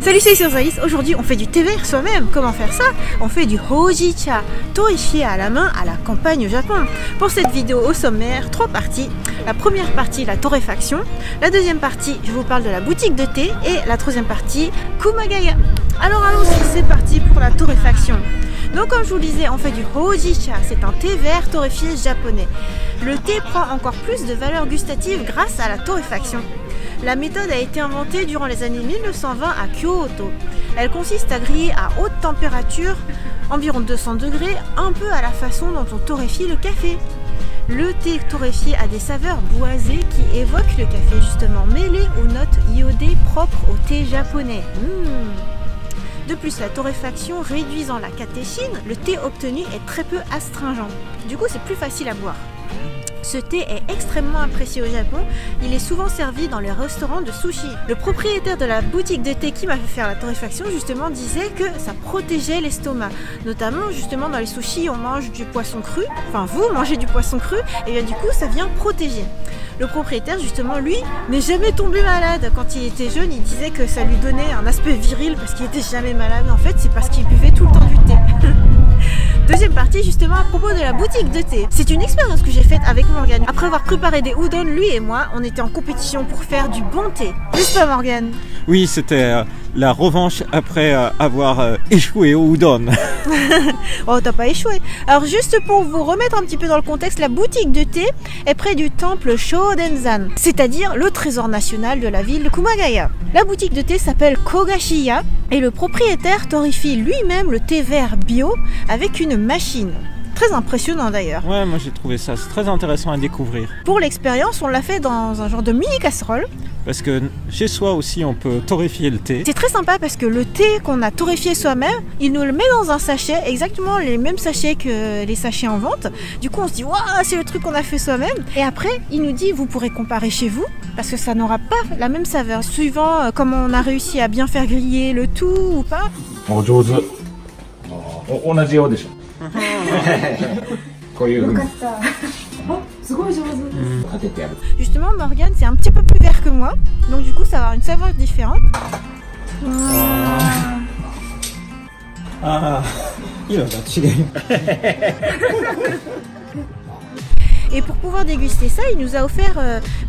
Salut, c'est Sirzaïs. Aujourd'hui on fait du thé vert soi-même. Comment faire ça? On fait du Hojicha, torréfié à la main à la campagne au Japon. Pour cette vidéo au sommaire, 3 parties. La première partie, la torréfaction. La deuxième partie, je vous parle de la boutique de thé. Et la troisième partie, Kumagaya. Alors allons-y, c'est parti pour la torréfaction. Donc comme je vous le disais, on fait du Hojicha, c'est un thé vert torréfié japonais. Le thé prend encore plus de valeur gustative grâce à la torréfaction. La méthode a été inventée durant les années 1920 à Kyoto. Elle consiste à griller à haute température, environ 200 degrés, un peu à la façon dont on torréfie le café. Le thé torréfié a des saveurs boisées qui évoquent le café justement, mêlées aux notes iodées propres au thé japonais. De plus, la torréfaction réduisant la catéchine, le thé obtenu est très peu astringent. Du coup, c'est plus facile à boire. Ce thé est extrêmement apprécié au Japon, il est souvent servi dans les restaurants de sushi. Le propriétaire de la boutique de thé qui m'a fait faire la torréfaction justement disait que ça protégeait l'estomac. Notamment justement dans les sushis on mange du poisson cru, enfin vous mangez du poisson cru et bien du coup ça vient protéger. Le propriétaire justement lui n'est jamais tombé malade. Quand il était jeune il disait que ça lui donnait un aspect viril parce qu'il était jamais malade. En fait c'est parce qu'il buvait tout le temps du thé. Deuxième partie justement à propos de la boutique de thé. C'est une expérience que j'ai faite avec Morgane. Après avoir préparé des udon, lui et moi, on était en compétition pour faire du bon thé. N'est-ce pas Morgane? Oui, c'était la revanche après avoir échoué au udon. Oh, t'as pas échoué. Alors juste pour vous remettre un petit peu dans le contexte, la boutique de thé est près du temple Shodenzan, c'est-à-dire le trésor national de la ville de Kumagaya. La boutique de thé s'appelle Kogashiya et le propriétaire torréfie lui-même le thé vert bio avec une machine. Très impressionnant d'ailleurs. Ouais, moi j'ai trouvé ça très intéressant à découvrir. Pour l'expérience, on l'a fait dans un genre de mini casserole. Parce que chez soi aussi on peut torréfier le thé. C'est très sympa parce que le thé qu'on a torréfié soi-même, il nous le met dans un sachet, exactement les mêmes sachets que les sachets en vente. Du coup on se dit waouh, c'est le truc qu'on a fait soi-même. Et après il nous dit vous pourrez comparer chez vous parce que ça n'aura pas la même saveur suivant comment on a réussi à bien faire griller le tout ou pas. Justement Morgane c'est un petit peu plus vert que moi, donc du coup ça va avoir une saveur différente. Et pour pouvoir déguster ça, il nous a offert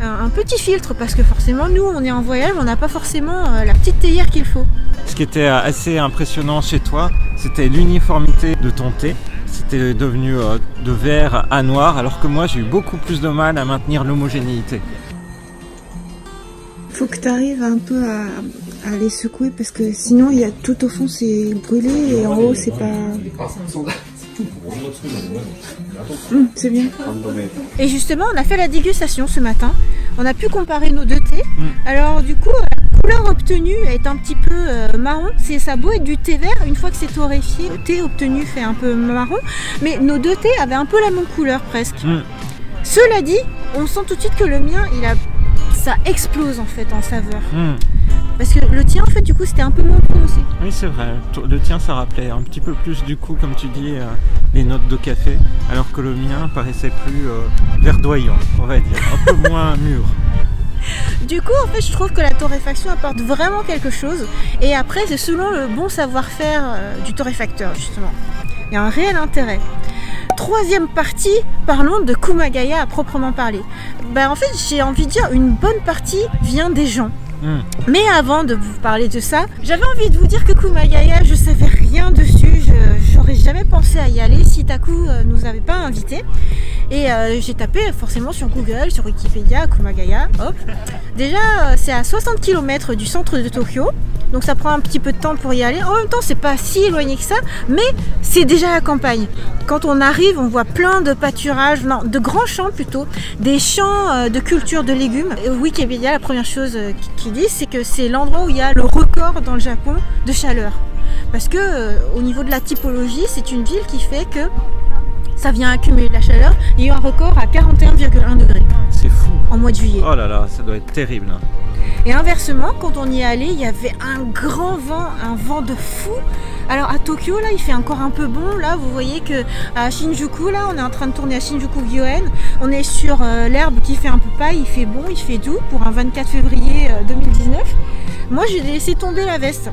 un petit filtre parce que forcément nous on est en voyage, on n'a pas forcément la petite théière qu'il faut. Ce qui était assez impressionnant chez toi, c'était l'uniformité de ton thé. C'était devenu de vert à noir, alors que moi j'ai eu beaucoup plus de mal à maintenir l'homogénéité. Faut que tu arrives un peu à les secouer parce que sinon il y a tout au fond c'est brûlé et en haut c'est pas... c'est bien. Et justement on a fait la dégustation ce matin, on a pu comparer nos deux thés. Alors du coup la couleur obtenue est un petit peu marron, ça a beau être du thé vert, une fois que c'est torréfié, le thé obtenu fait un peu marron, mais nos deux thés avaient un peu la même couleur presque. Cela dit, on sent tout de suite que le mien, ça explose en fait en saveur. Parce que le tien en fait du coup c'était un peu moins prononcé. Oui c'est vrai, le tien ça rappelait un petit peu plus du coup comme tu dis les notes de café, alors que le mien paraissait plus verdoyant on va dire, un peu moins mûr. Du coup en fait je trouve que la torréfaction apporte vraiment quelque chose et après c'est selon le bon savoir-faire du torréfacteur justement. Il y a un réel intérêt. Troisième partie, parlons de Kumagaya à proprement parler. En fait j'ai envie de dire une bonne partie vient des gens. Mais avant de vous parler de ça, j'avais envie de vous dire que Kumagaya, je savais rien dessus, j'aurais jamais pensé à y aller si Taku nous avait pas invités. Et j'ai tapé forcément sur Google, sur Wikipédia, Kumagaya, hop. Déjà c'est à 60 km du centre de Tokyo, donc ça prend un petit peu de temps pour y aller. En même temps c'est pas si éloigné que ça, mais c'est déjà la campagne. Quand on arrive on voit plein de pâturages, non, de grands champs plutôt, des champs de culture de légumes. Et Wikipédia, la première chose qu'ils disent c'est que c'est l'endroit où il y a le record dans le Japon de chaleur. Parce que au niveau de la typologie c'est une ville qui fait que ça vient accumuler de la chaleur. Il y a eu un record à 41,1 degrés. C'est fou. En mois de juillet. Oh là là, ça doit être terrible. Et inversement, quand on y est allé, il y avait un grand vent, un vent de fou. Alors à Tokyo, là, il fait encore un peu bon. Là, vous voyez que à Shinjuku, là, on est en train de tourner à Shinjuku Gyoen. On est sur l'herbe qui fait un peu paille, il fait bon, il fait doux pour un 24 février 2019. Moi, j'ai laissé tomber la veste.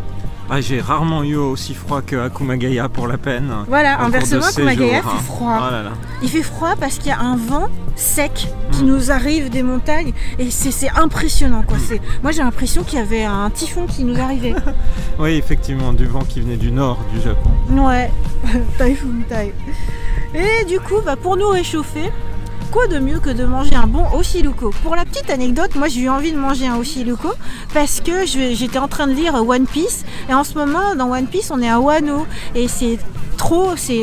Ah, j'ai rarement eu aussi froid qu'à Kumagaya pour la peine. Voilà, inversement, Kumagaya fait froid. Oh là là. Il fait froid parce qu'il y a un vent sec qui nous arrive des montagnes et c'est impressionnant quoi. Moi j'ai l'impression qu'il y avait un typhon qui nous arrivait. Oui, effectivement, du vent qui venait du nord du Japon. Ouais, typhoon taille. Et du coup, pour nous réchauffer, quoi de mieux que de manger un bon oshiruko. Pour la petite anecdote, moi j'ai eu envie de manger un oshiruko parce que j'étais en train de lire One Piece et en ce moment dans One Piece on est à Wano et c'est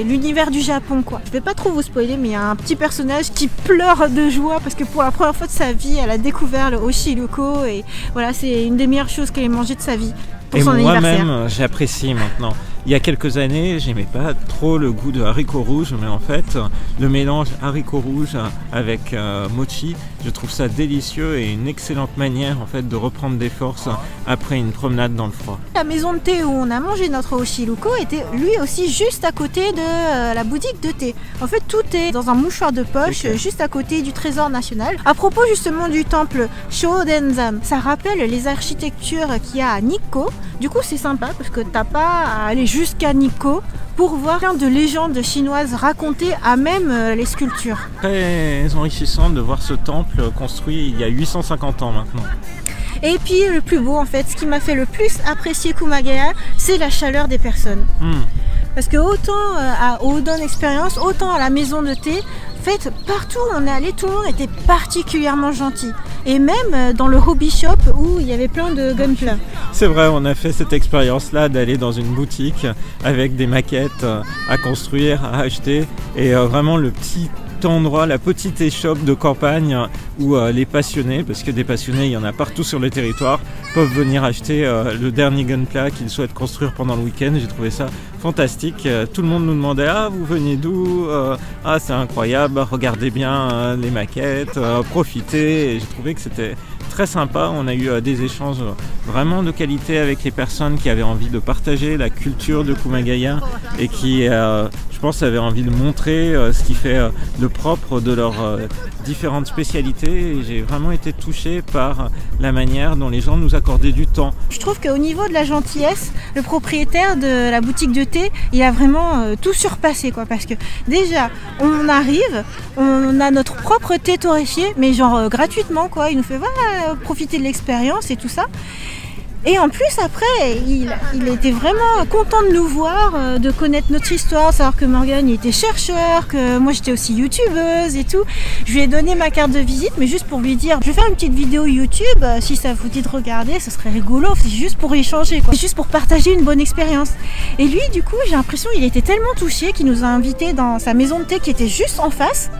l'univers du Japon quoi. Je vais pas trop vous spoiler mais il y a un petit personnage qui pleure de joie parce que pour la première fois de sa vie elle a découvert le oshiruko et voilà c'est une des meilleures choses qu'elle ait mangé de sa vie. Et moi-même, j'apprécie maintenant. Il y a quelques années, j'aimais pas trop le goût de haricots rouges, mais en fait, le mélange haricots rouges avec mochi, je trouve ça délicieux et une excellente manière en fait de reprendre des forces après une promenade dans le froid. La maison de thé où on a mangé notre oshiruko était lui aussi juste à côté de la boutique de thé. En fait, tout est dans un mouchoir de poche, juste à côté du trésor national. À propos justement du temple Shodenzan, ça rappelle les architectures qu'il y a à Nikko. Du coup, c'est sympa parce que t'as pas à aller jusqu'à Nikko pour voir plein de légendes chinoises racontées à même les sculptures. Très enrichissant de voir ce temple construit il y a 850 ans maintenant. Et puis le plus beau en fait, ce qui m'a fait le plus apprécier Kumagaya, c'est la chaleur des personnes. Parce que autant à Odon Experience, autant à la maison de thé, en fait, partout où on est allé, tout le monde était particulièrement gentil. Et même dans le hobby shop où il y avait plein de gunpla. C'est vrai, on a fait cette expérience-là d'aller dans une boutique avec des maquettes à construire, à acheter. Et vraiment le petit endroit, la petite échoppe de campagne où les passionnés, parce que des passionnés il y en a partout sur le territoire, peuvent venir acheter le dernier gunpla qu'ils souhaitent construire pendant le week-end. J'ai trouvé ça fantastique. Tout le monde nous demandait ah vous venez d'où, ah c'est incroyable, regardez bien les maquettes, profitez. Et j'ai trouvé que c'était très sympa. On a eu des échanges vraiment de qualité avec les personnes qui avaient envie de partager la culture de Kumagaya et qui je pense avaient envie de montrer ce qui fait le propre de leurs différentes spécialités. Et j'ai vraiment été touché par la manière dont les gens nous accordaient du temps. Je trouve qu'au niveau de la gentillesse, le propriétaire de la boutique de thé, il a vraiment tout surpassé quoi, parce que déjà on arrive, on a notre propre thé torréfié, mais genre gratuitement quoi, il nous fait voilà, profiter de l'expérience et tout ça. Et en plus après, il était vraiment content de nous voir, de connaître notre histoire, savoir que Morgane était chercheur, que moi j'étais aussi youtubeuse et tout. Je lui ai donné ma carte de visite, mais juste pour lui dire, je vais faire une petite vidéo YouTube, si ça vous dit de regarder, ce serait rigolo, c'est juste pour échanger, quoi. C'est juste pour partager une bonne expérience. Et lui, du coup, j'ai l'impression qu'il était tellement touché qu'il nous a invités dans sa maison de thé qui était juste en face,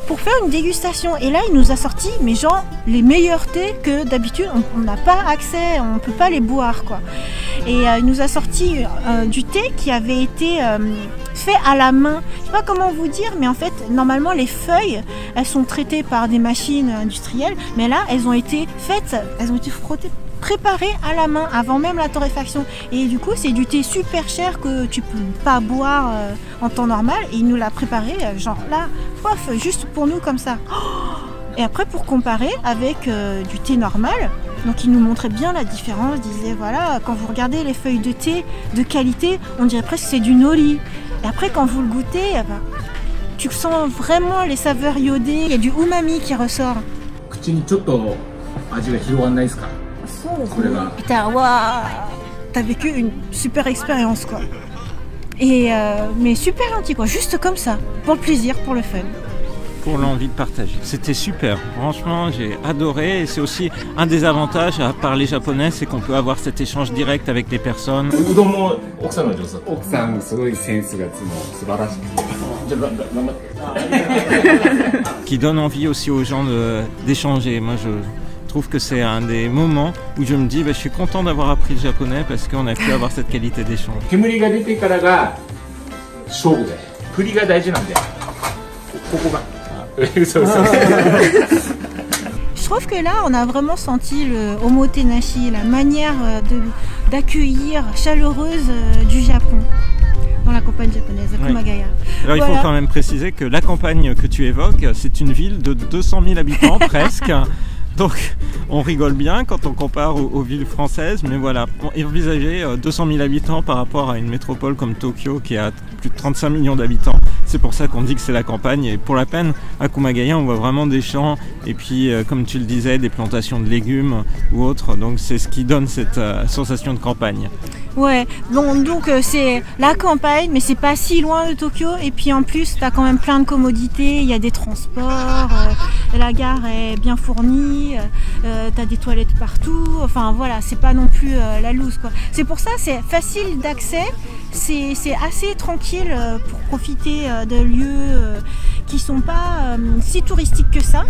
pour faire une dégustation. Et là, il nous a sorti, mais genre, les meilleurs thés que d'habitude, on n'a pas accès, on peut pas les boire, quoi. Et il nous a sorti du thé qui avait été fait à la main. Je sais pas comment vous dire, mais en fait, normalement, les feuilles, elles sont traitées par des machines industrielles, mais là, elles ont été faites, elles ont été frottées, préparé à la main avant même la torréfaction. Et du coup c'est du thé super cher que tu peux pas boire en temps normal, et il nous l'a préparé genre là, pof, juste pour nous comme ça. Et après pour comparer avec du thé normal, donc il nous montrait bien la différence, il disait voilà, quand vous regardez les feuilles de thé de qualité, on dirait presque que c'est du nori. Et après quand vous le goûtez, tu sens vraiment les saveurs iodées, il y a du umami qui ressort. T'as vécu une super expérience quoi. Et mais super gentil quoi, juste comme ça, pour le plaisir, pour le fun. Pour l'envie de partager. C'était super, franchement j'ai adoré, et c'est aussi un des avantages à parler japonais, c'est qu'on peut avoir cet échange direct avec les personnes. Qui donne envie aussi aux gens d'échanger. Moi je trouve que c'est un des moments où je me dis je suis content d'avoir appris le japonais parce qu'on a pu avoir cette qualité d'échange. trouve que là, on a vraiment senti le omotenashi, la manière d'accueillir chaleureuse du Japon dans la campagne japonaise, à Kumagaya. Alors il faut quand même préciser que la campagne que tu évoques, c'est une ville de 200 000 habitants presque. Donc on rigole bien quand on compare aux villes françaises, mais voilà, envisager 200 000 habitants par rapport à une métropole comme Tokyo qui a plus de 35 millions d'habitants. C'est pour ça qu'on dit que c'est la campagne, et pour la peine, à Kumagaya on voit vraiment des champs, et puis comme tu le disais, des plantations de légumes ou autres, donc c'est ce qui donne cette sensation de campagne. Ouais, bon, donc c'est la campagne, mais c'est pas si loin de Tokyo, et puis en plus t'as quand même plein de commodités, il y a des transports, la gare est bien fournie, t'as des toilettes partout, enfin voilà, c'est pas non plus la loose quoi. C'est pour ça, c'est facile d'accès, c'est assez tranquille pour profiter de lieux qui sont pas si touristiques que ça,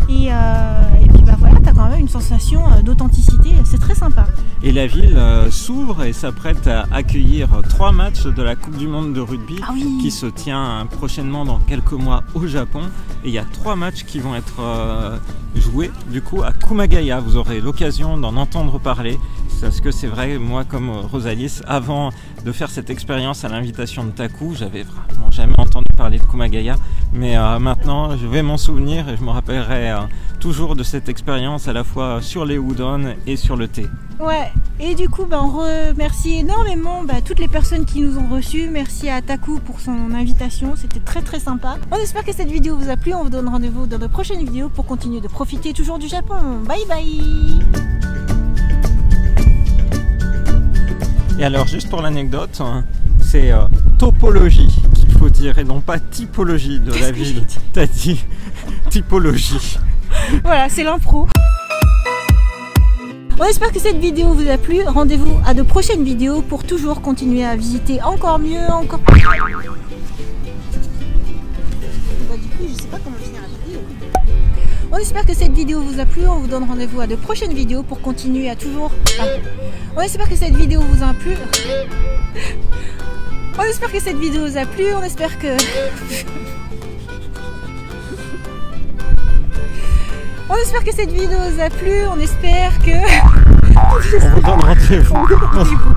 et puis bah voilà, t'as quand même une sensation d'authenticité, c'est très sympa. Et la ville s'ouvre et s'apprête à accueillir 3 matchs de la Coupe du Monde de rugby qui se tient prochainement dans quelques mois au Japon. Et il y a 3 matchs qui vont être joués du coup à Kumagaya. Vous aurez l'occasion d'en entendre parler. Parce que c'est vrai, moi comme Rosalis, avant de faire cette expérience à l'invitation de Taku, j'avais vraiment jamais entendu parler de Kumagaya. Mais maintenant, je vais m'en souvenir et je me rappellerai toujours de cette expérience à la fois sur les udon et sur le thé. Ouais, et du coup, on remercie énormément toutes les personnes qui nous ont reçus. Merci à Taku pour son invitation, c'était très très sympa. On espère que cette vidéo vous a plu, on vous donne rendez-vous dans de prochaines vidéos pour continuer de profiter toujours du Japon. Bye bye. Et alors, juste pour l'anecdote, c'est topologie qu'il faut dire et non pas typologie de la ville. T'as dit typologie. Voilà, c'est l'impro. On espère que cette vidéo vous a plu. Rendez-vous à de prochaines vidéos pour toujours continuer à visiter encore mieux, encore plus. Du coup, je sais pas comment finir la vidéo. On espère que cette vidéo vous a plu. On vous donne rendez-vous à de prochaines vidéos pour continuer à toujours... On espère que cette vidéo vous a plu. On espère que cette vidéo vous a plu. On espère que... On espère que cette vidéo vous a plu, on espère que... On vous donne rendez-vous.